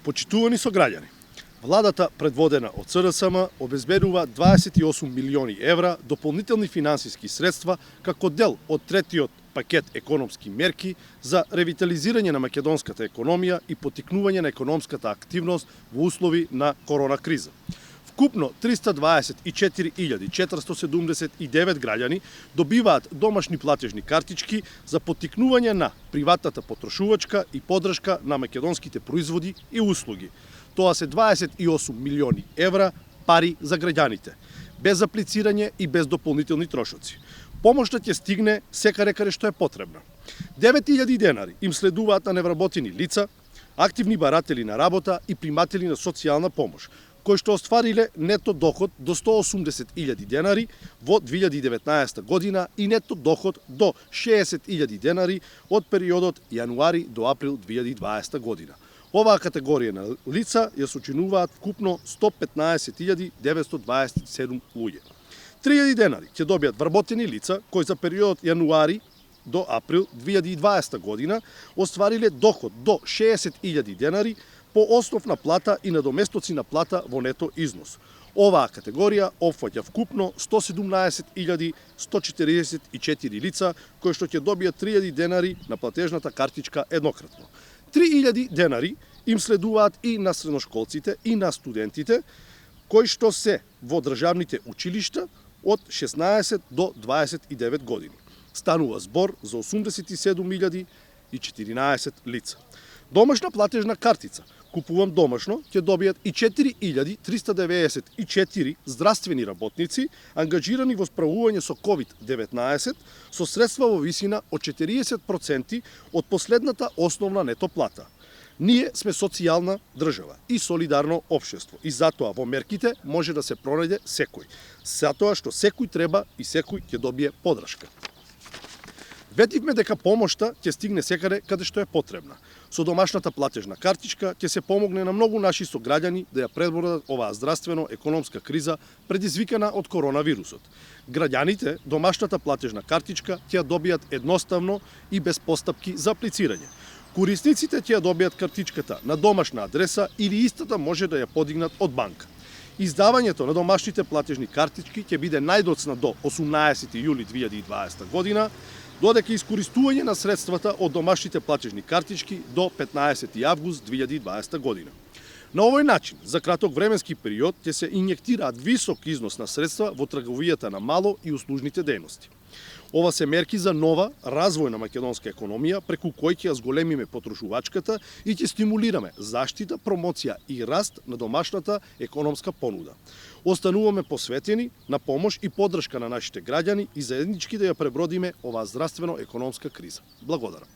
Почитувани сограѓани, владата предводена од СДСМ обезбедува 28 милиони евра дополнителни финансиски средства како дел од третиот пакет економски мерки за ревитализирање на македонската економија и потикнување на економската активност во услови на корона криза. Вкупно 324.479 граѓани добиваат домашни платежни картички за потикнување на приватната потрошувачка и поддршка на македонските производи и услуги. Тоа се 28 милиони евра пари за граѓаните, без аплицирање и без дополнителни трошоци. Помошта ќе стигне секаде каде што е потребна. 9.000 денари им следуваат на невработени лица, активни баратели на работа и приматели на социјална помош, кои што оствариле нето доход до 180.000 денари во 2019 година и нето доход до 60.000 денари од периодот јануари до април 2020 година. Оваа категорија на лица ја сочинуваат вкупно 115.927 луѓе. 3.000 денари ќе добијат вработени лица кои за периодот јануари до април 2020 година оствариле доход до 60.000 денари по основна плата и надоместоци на плата во нето износ. Оваа категорија опфаќа вкупно 117.144 лица кои што ќе добијат 3.000 денари на платежната картичка еднократно. 3.000 денари им следуваат и на средношколците и на студентите кои што се во државните училишта од 16 до 29 години. Станува збор за 87.014 лица. Домашна платежна картица Купувам домашно ќе добијат и 4.394 здравствени работници ангажирани во справување со COVID-19 со средства во висина од 40% од последната основна нето плата. Ние сме социјална држава и солидарно општество и затоа во мерките може да се пронајде секој. Затоа што секој треба и секој ќе добие поддршка. Ветивме дека помошта ќе стигне секаде каде што е потребна. Со домашната платежна картичка ќе се помогне на многу наши сограѓани да ја преборат оваа здравствено-економска криза предизвикана од коронавирусот. Граѓаните домашната платежна картичка ќе ја добијат едноставно и без постапки за аплицирање. Корисниците ќе ја добијат картичката на домашна адреса или истата може да ја подигнат од банка. Издавањето на домашните платежни картички ќе биде најдоцна до 18 јули 2020 година, додека искористување на средствата од домашните платежни картички до 15 август 2020 година. На овој начин, за краток временски период, ќе се инјектираат висок износ на средства во трговијата на мало и услужните дејности. Ова се мерки за нова, развојна македонска економија, преку кој ќе ја зголемиме потрошувачката и ќе стимулираме заштита, промоција и раст на домашната економска понуда. Остануваме посветени на помош и поддршка на нашите граѓани и заеднички да ја пребродиме оваа здравствено-економска криза. Благодарам.